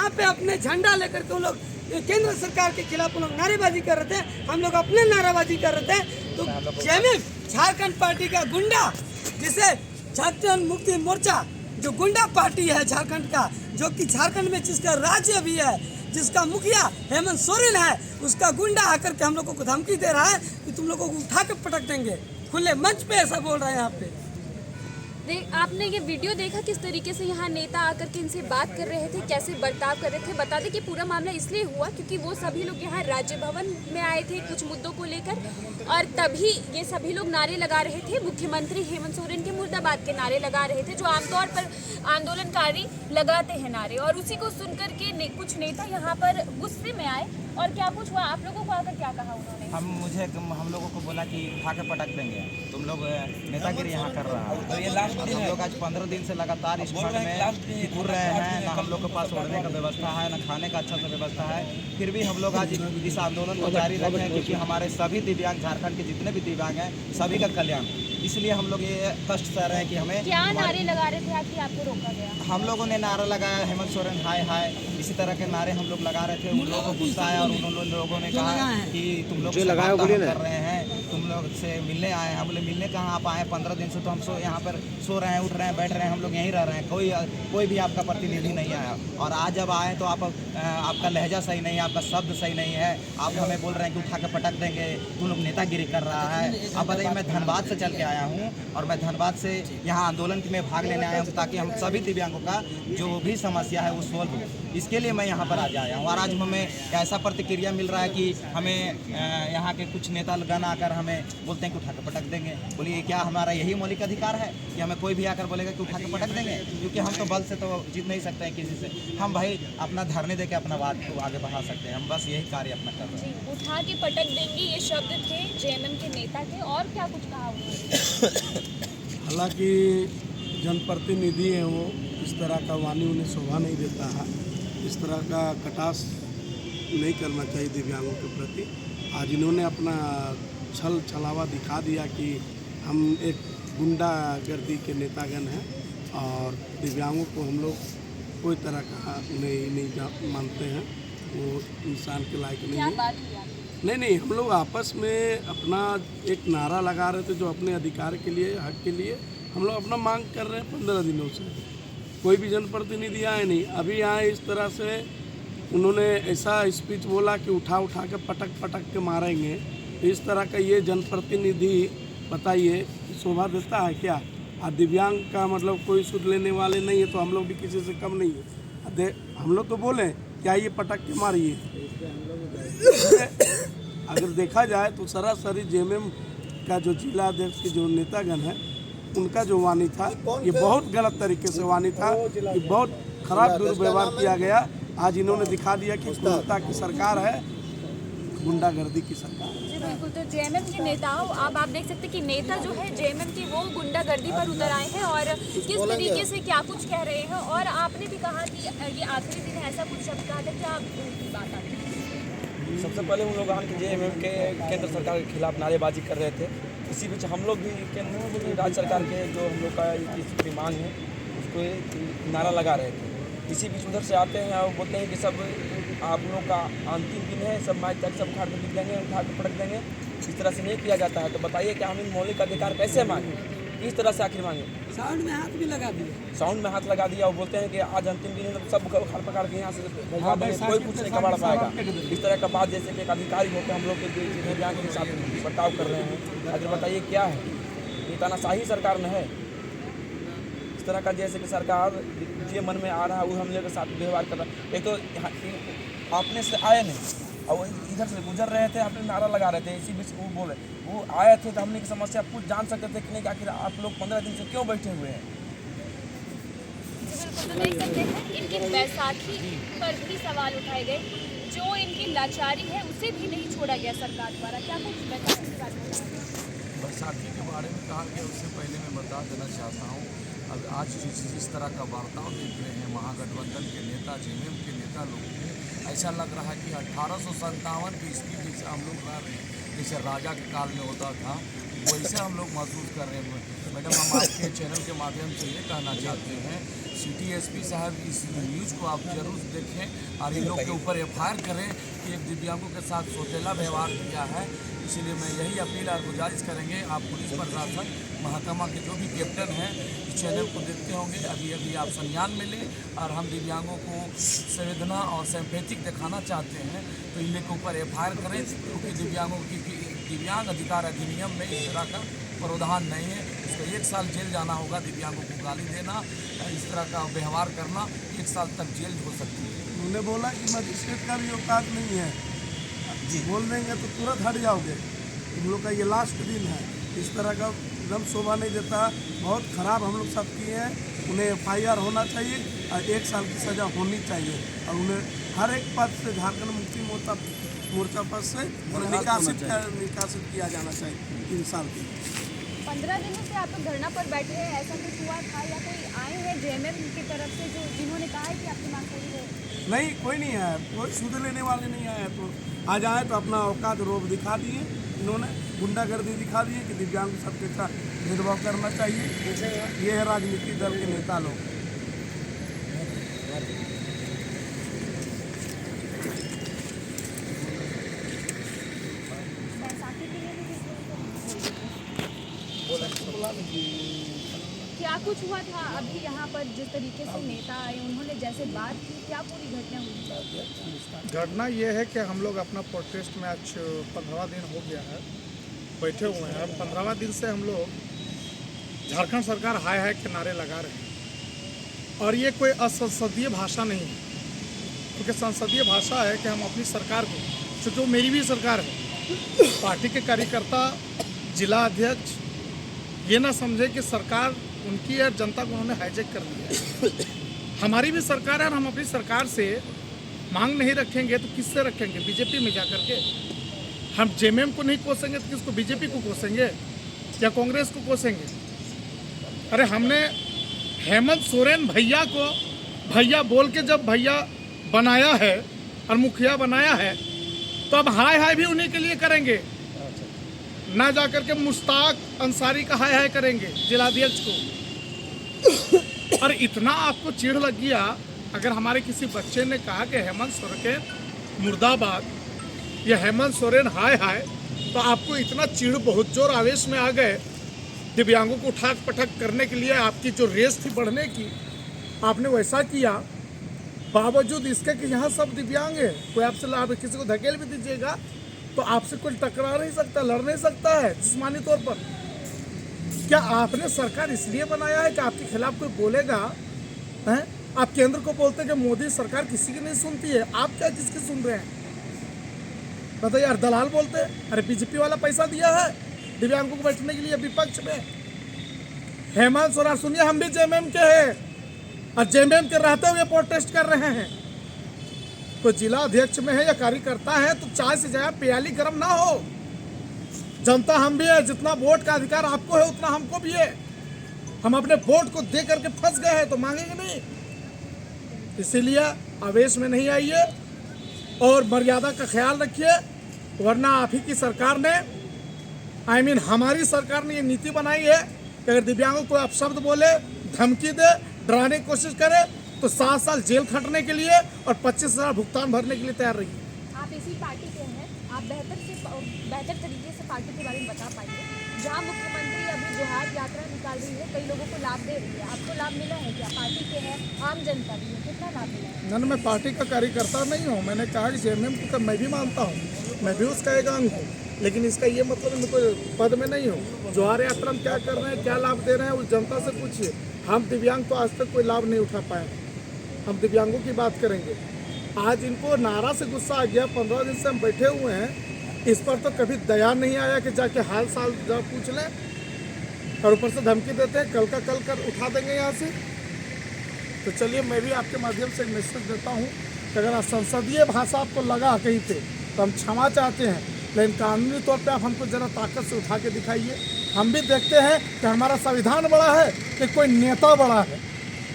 यहाँ पे अपने झंडा लेकर के उन लोग केंद्र सरकार के खिलाफ उन लोग नारेबाजी कर रहे थे, हम लोग अपने नाराबाजी कर रहे थे। तो जेएमएम झारखंड पार्टी का गुंडा, जिसे झारखंड मुक्ति मोर्चा जो गुंडा पार्टी है झारखंड का, जो कि झारखंड में जिसका राज्य भी है, जिसका मुखिया हेमंत सोरेन है, उसका गुंडा आकर के हम लोगों को धमकी दे रहा है कि तुम लोगों को उठा के पटक देंगे। खुले मंच पे ऐसा बोल रहे हैं यहाँ पे। आपने ये वीडियो देखा किस तरीके से यहाँ नेता आकर के इनसे बात कर रहे थे, कैसे बर्ताव कर रहे थे। बता दें कि पूरा मामला इसलिए हुआ क्योंकि वो सभी लोग यहाँ राज्य भवन में आए थे कुछ मुद्दों को लेकर, और तभी ये सभी लोग नारे लगा रहे थे। मुख्यमंत्री हेमंत सोरेन के मुर्दाबाद के नारे लगा रहे थे, जो आमतौर पर आंदोलनकारी लगाते हैं नारे, और उसी को सुनकर के कुछ नेता यहाँ पर गुस्से में आए। और क्या कुछ हुआ, आप लोगों को आकर क्या कहा उन्होंने? हम लोगों को बोला कि उठा के पटक देंगे, तुम लोग नेतागिरी यहाँ कर रहा है। तो ये लास्ट दिन हम लोग आज 15 दिन से लगातार इस खंड में घूर रहे हैं। ना हम लोग के पास ओढ़ने का व्यवस्था है, ना खाने का अच्छा सा व्यवस्था है। फिर भी हम लोग आज इस आंदोलन को जारी रखे हैं, क्योंकि हमारे सभी दिव्यांग, झारखंड के जितने भी दिव्यांग हैं, सभी का कल्याण। इसलिए हम लोग ये कष्ट सह रहे हैं कि हमें क्या नारे लगा रहे थे आज कि आपको रोका गया? हम लोगों ने नारा लगाया हेमंत सोरेन हाय हाय, इसी तरह के नारे हम लोग लगा रहे थे। उन लोगों को गुस्सा आया और उन लोगों ने कहा कि तुम लोग कर रहे हैं, तुम लोग से मिलने आए हैं। हम बोले मिलने कहाँ आप आए? 15 दिन से तो हम यहाँ पर सो रहे हैं, उठ रहे हैं, बैठ रहे हैं, हम लोग यहीं रह रहे हैं। कोई भी आपका प्रतिनिधि नहीं आया। और आज जब आए तो आपका लहजा सही नहीं है, आपका शब्द सही नहीं है। आप हमें बोल रहे हैं कि उठा के पटक देंगे, तुम लोग नेतागिरी कर रहा है। अब बताइए, मैं धनबाद से चल के आया हूँ और मैं धनबाद से यहाँ आंदोलन में भाग लेने आया हूँ, ताकि हम सभी दिव्यांगों का जो भी समस्या है वो सोल्व हो। इसके लिए मैं यहाँ पर आज आया हूँ। और आज हमें ऐसा प्रतिक्रिया मिल रहा है कि हमें यहाँ के कुछ नेता गण आकर हमें बोलते हैं कि उठा के पटक देंगे। बोलिए, क्या हमारा यही मौलिक अधिकार है कि हमें कोई भी आकर बोलेगा कि उठा के पटक देंगे? क्योंकि हम तो बल से तो जीत नहीं सकते हैं किसी से। हम भाई अपना धरने देके अपना बात को आगे बढ़ा सकते हैं। हम बस यही कार्य अपना कर रहे हैं। उठा के पटक देंगे, ये शब्द थे जेएमएम के नेता के। और क्या कुछ कहा उन्होंने? हालांकि जनप्रतिनिधि हैं वो, इस तरह का वाणी उन्हें शोभा नहीं देता है। इस तरह का कटाक्ष नहीं करना चाहिए दिव्यांगों के प्रति। आज इन्होंने अपना छल छलावा दिखा दिया कि हम एक गुंडागर्दी के नेतागण हैं और दिव्यांगों को हम लोग कोई तरह का नहीं मानते हैं, वो इंसान के लायक नहीं है। बात हुई आपकी? नहीं, हम लोग आपस में अपना एक नारा लगा रहे थे, जो अपने अधिकार के लिए, हक के लिए हम लोग अपना मांग कर रहे हैं 15 दिनों से। कोई भी जनप्रतिनिधि आए नहीं। अभी आए इस तरह से उन्होंने ऐसा स्पीच बोला कि उठा के पटक के मारेंगे। इस तरह का ये जनप्रतिनिधि बताइए शोभा देता है क्या? दिव्यांग का मतलब कोई सुध लेने वाले नहीं है, तो हम लोग भी किसी से कम नहीं है। हम लोग तो बोले क्या ये पटक के मारिए। अगर देखा जाए तो सरासरी जेएमएम का जो जिला अध्यक्ष के जो नेतागण है, उनका जो वाणी था ये बहुत गलत तरीके से वाणी था, कि बहुत खराब दुर्व्यवहार किया गया। आज इन्होंने दिखा दिया कि क्रूरता की सरकार है, गुंडागर्दी की सरकार है। जी बिल्कुल। तो जेएमएम के नेताओं, अब आप देख सकते हैं कि नेता जो है जेएमएम की, वो गुंडागर्दी पर उतर आए हैं और किस तरीके से क्या कुछ कह रहे हैं। और आपने भी कहा कि ये आखिरी दिन है, ऐसा कुछ शब्द कहा था, क्या आपकी बात आती है? सबसे पहले उन लोग आन के जेएमएम के केंद्र सरकार के खिलाफ नारेबाजी कर रहे थे। इसी बीच हम लोग भी राज्य सरकार के जो हम लोग का मांग है उसको नारा लगा रहे थे। इसी बीच उधर से आते हैं और बोलते हैं कि सब आप लोग का अंतिम दिन है, सब माइक तक सब उठा के दिख देंगे, उठा के पटक देंगे। इस तरह से नहीं किया जाता है। तो बताइए कि हम इन मौलिक अधिकार कैसे मांगे, किस तरह से आखिर मांगे? साउंड में हाथ भी लगा दिया। साउंड में हाथ लगा दिया और बोलते हैं कि आज अंतिम दिन है, तो सब उखाड़ पकड़ के यहाँ से भिजवा देंगे, कोई कुछ नहीं कबाड़ पाएगा। इस तरह का बात जैसे कि एक अधिकारी होकर हम लोग के दिव्यांग के साथ बर्ताव कर रहे हैं। आखिर बताइए क्या है? ये तानाशाही सरकार में है। इस तरह का जैसे कि सरकार जो मन में आ रहा है वो हम लोग के साथ व्यवहार कर रहा है। एक तो आपने से आए नहीं और इधर से गुजर रहे थे, आपने नारा लगा रहे थे। इसी बीच वो बोले वो आए थे तो हमने की समस्या पूछ जान सकते थे कि नहीं, आखिर आप लोग 15 दिन से क्यों बैठे हुए हैं? बिल्कुल। तो देख सकते हैं इनकी बैसाखी पर भी सवाल उठाए गए, जो इनकी लाचारी है उसे भी नहीं छोड़ा गया सरकार द्वारा। क्या कुछ बैसाखी के बारे में कहा गया, उससे पहले मैं बता देना चाहता हूँ, अब आज जिस तरह का वार्ताव देख रहे हैं महागठबंधन के नेता, जेएमएम के नेता लोग के, ऐसा लग रहा है कि 1857 की ईस्वी जैसे हम लोग रह रहे हैं, जैसे राजा के काल में होता था। वैसे हम लोग महसूस कर रहे हैं। मैडम, हम आपके चैनल के माध्यम से ये कहना चाहते हैं, सिटी एसपी साहब इस न्यूज़ को आप जरूर देखें और इन लोग के ऊपर FIR करें कि एक दिव्यांगों के साथ सौतेला व्यवहार किया है। इसीलिए मैं यही अपील और गुजारिश करेंगे, आप पुलिस प्रशासन, महकमा के जो भी कैप्टन हैं इस चैनल को देखते होंगे, अभी अभी आप संज्ञान में लें और हम दिव्यांगों को संवेदना और सिंपैथिक दिखाना चाहते हैं तो इन लोग के ऊपर FIR करें, क्योंकि दिव्यांगों की दिव्यांग अधिकार अधिनियम में इस तरह का प्रावधान नहीं है। उसको 1 साल जेल जाना होगा। दिव्यांगों को गाली देना, इस तरह का व्यवहार करना 1 साल तक जेल हो सकती है। उन्होंने बोला कि मजिस्ट्रेट का भी औकात नहीं है जी, बोल देंगे तो तुरंत हट जाओगे। तुम लोग का ये लास्ट दिन है। इस तरह का एकदम शोभा नहीं देता। बहुत ख़राब हम लोग सब किए हैं। उन्हें FIR होना चाहिए और 1 साल की सज़ा होनी चाहिए और उन्हें हर एक पद से झारखंड मुक्ति मोर्चा पद से निकासित किया जाना चाहिए 3 साल के। 15 दिनों से आप लोग धरना पर बैठे हैं, ऐसा कुछ हुआ था या कोई आए हैं JMM की तरफ से जो जिन्होंने कहा है कि आपकी मांग पूरी हो? नहीं, कोई नहीं आया, कोई सूद लेने वाले नहीं आए। तो आज आए तो अपना औकात रोब दिखा दिए, इन्होंने गुंडागर्दी दिखा दी है कि दिव्यांग सबके साथ भेदभाव करना चाहिए। ये है राजनीतिक दल के नेता लोग। क्या कुछ हुआ था अभी यहाँ पर जिस तरीके से नेता आए उन्होंने जैसे बात की, क्या पूरी घटना हुई? घटना ये है कि हम लोग अपना प्रोटेस्ट में आज 15वां दिन हो गया है, बैठे हुए हैं। 15वां दिन से हम लोग झारखंड सरकार हाय हाय के नारे लगा रहे हैं और ये कोई असंसदीय भाषा नहीं है, क्योंकि संसदीय भाषा है कि हम अपनी सरकार को, चूँकि वो मेरी भी सरकार है, पार्टी के कार्यकर्ता, जिला अध्यक्ष ये ना समझे कि सरकार उनकी और जनता को उन्होंने हाईजैक कर दिया है। हमारी भी सरकार है और हम अपनी सरकार से मांग नहीं रखेंगे तो किससे रखेंगे? बीजेपी में जा करके हम JMM को नहीं कोसेंगे तो किसको? बीजेपी को कोसेंगे या कांग्रेस को कोसेंगे? अरे हमने हेमंत सोरेन भैया को भैया बोल के जब भैया बनाया है और मुखिया बनाया है तो अब हाय हाय भी उन्हीं के लिए करेंगे, ना जा करके मुश्ताक अंसारी का हाय हाय करेंगे जिलाध्यक्ष को। और इतना आपको चिढ़ लग गया, अगर हमारे किसी बच्चे ने कहा कि हेमंत सोरेन मुर्दाबाद या हेमंत सोरेन हाय हाय, तो आपको इतना चिढ़, बहुत जोर आवेश में आ गए दिव्यांगों को उठाक पटक करने के लिए। आपकी जो रेस थी बढ़ने की, आपने वैसा किया, बावजूद इसके कि यहाँ सब दिव्यांग है। कोई आपसे लाभ, किसी को धकेल भी दीजिएगा तो आपसे कोई टकरा नहीं सकता, लड़ नहीं सकता है जिस्मानी तौर पर। क्या आपने सरकार इसलिए बनाया है कि आपके खिलाफ कोई बोलेगा? हैं? आप केंद्र को बोलते हैं कि मोदी सरकार किसी की नहीं सुनती है, आप क्या किसकी सुन रहे हैं? बताइए यार, दलाल बोलते हैं। अरे बीजेपी वाला पैसा दिया है दिव्यांगों को बैठने के लिए विपक्ष में। हेमंत सोरेन, सुनिए, हम भी JMM के हैं और JMM के रहते हुए प्रोटेस्ट कर रहे हैं। तो जिला अध्यक्ष में है या कार्यकर्ता है तो चाय से जगह प्याली गर्म ना हो। जनता हम भी है, जितना वोट का अधिकार आपको है उतना हमको भी है। हम अपने वोट को दे करके फंस गए हैं तो मांगेंगे नहीं। इसीलिए आवेश में नहीं आइए और मर्यादा का ख्याल रखिए, वरना आप ही की सरकार ने, हमारी सरकार ने ये नीति बनाई है कि अगर दिव्यांगों को अपशब्द बोले, धमकी दे, डराने की कोशिश करे तो 7 साल जेल खटने के लिए और 25,000 भुगतान भरने के लिए तैयार रहिए। आप इसी पार्टी के हैं, आप बेहतर तरीके से पार्टी के बारे में बता पाइए। जहां मुख्यमंत्री अभी जोहार यात्रा निकाल रही है, कई लोगों को लाभ दे रही है, आपको लाभ मिला है क्या? पार्टी के हैं, आम जनता भी है, कितना लाभ मिला है? न, मैं पार्टी का कार्यकर्ता नहीं हूँ। मैंने कहा कि JMM को मैं भी मानता हूँ, मैं भी उसका एक अंग हूँ, लेकिन इसका ये मतलब मैं कोई पद में नहीं हूँ। जोहार यात्रा में क्या कर रहे हैं, क्या लाभ दे रहे हैं, उस जनता से पूछिए। हम दिव्यांग तो आज तक कोई लाभ नहीं उठा पाए। हम दिव्यांगों की बात करेंगे। आज इनको नारा से गुस्सा आ गया, 15 दिन से हम बैठे हुए हैं, इस पर तो कभी दया नहीं आया कि जाके हाल साल जा पूछ लें, और ऊपर से धमकी देते हैं कल का कल कर उठा देंगे यहाँ से। तो चलिए, मैं भी आपके माध्यम से एक मैसेज देता हूँ कि अगर संसदीय भाषा आपको लगा कहीं पे तो हम क्षमा चाहते हैं, लेकिन कानूनी तौर पे आप हमको ज़रा ताकत से उठा के दिखाइए। हम भी देखते हैं कि हमारा संविधान बड़ा है कि कोई नेता बड़ा है,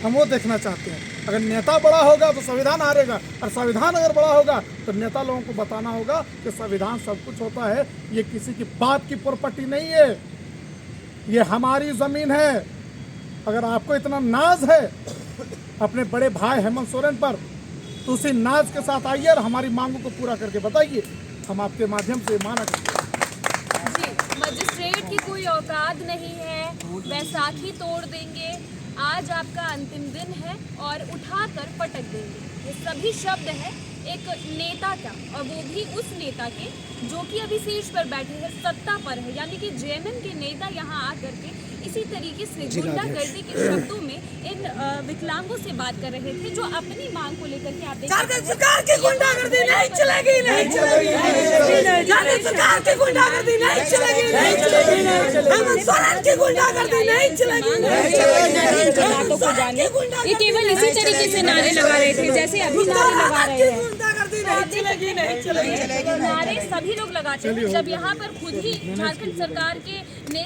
हम वो देखना चाहते हैं। अगर नेता बड़ा होगा तो संविधान हारेगा, और संविधान अगर बड़ा होगा तो नेता लोगों को बताना होगा कि संविधान सब कुछ होता है, ये किसी की बात की प्रॉपर्टी नहीं है। ये हमारी ज़मीन है। अगर आपको इतना नाज है अपने बड़े भाई हेमंत सोरेन पर, तो उसी नाज के साथ आइए और हमारी मांगों को पूरा करके बताइए। हम आपके माध्यम से माना करते हैं। जी, मजिस्ट्रेट की कोई औकात नहीं है, बैसाखी तोड़ देंगे, आज आपका अंतिम दिन है और उठाकर पटक देंगे। ये सभी शब्द है एक नेता का, और वो भी उस नेता के जो कि अभी शीर्ष पर बैठे हैं, सत्ता पर है, यानी कि जेएमएम के नेता यहाँ आकर के इसी तरीके से गुंडागर्दी के शब्दों में इन विकलांगों से बात कर रहे थे, जो अपनी मांग को लेकर के आप झारखंड सरकार की गुंडागर्दी नहीं चलेगी, नहीं चलेगी, झारखंड सरकार की गुंडागर्दी नहीं चलेगी, नहीं चलेगी, हेमंत सोरेन की गुंडागर्दी नहीं चलेगी, नहीं चलेगी। ये केवल इसी तरीके से नारे लगा रहे थे जैसे अभी नारे लगा रहे हैं। गुंडागर्दी नहीं चलेगी, नहीं चलेगी। नारे सभी लोग लगाते हैं, जब यहाँ पर खुद ही झारखंड सरकार के नेता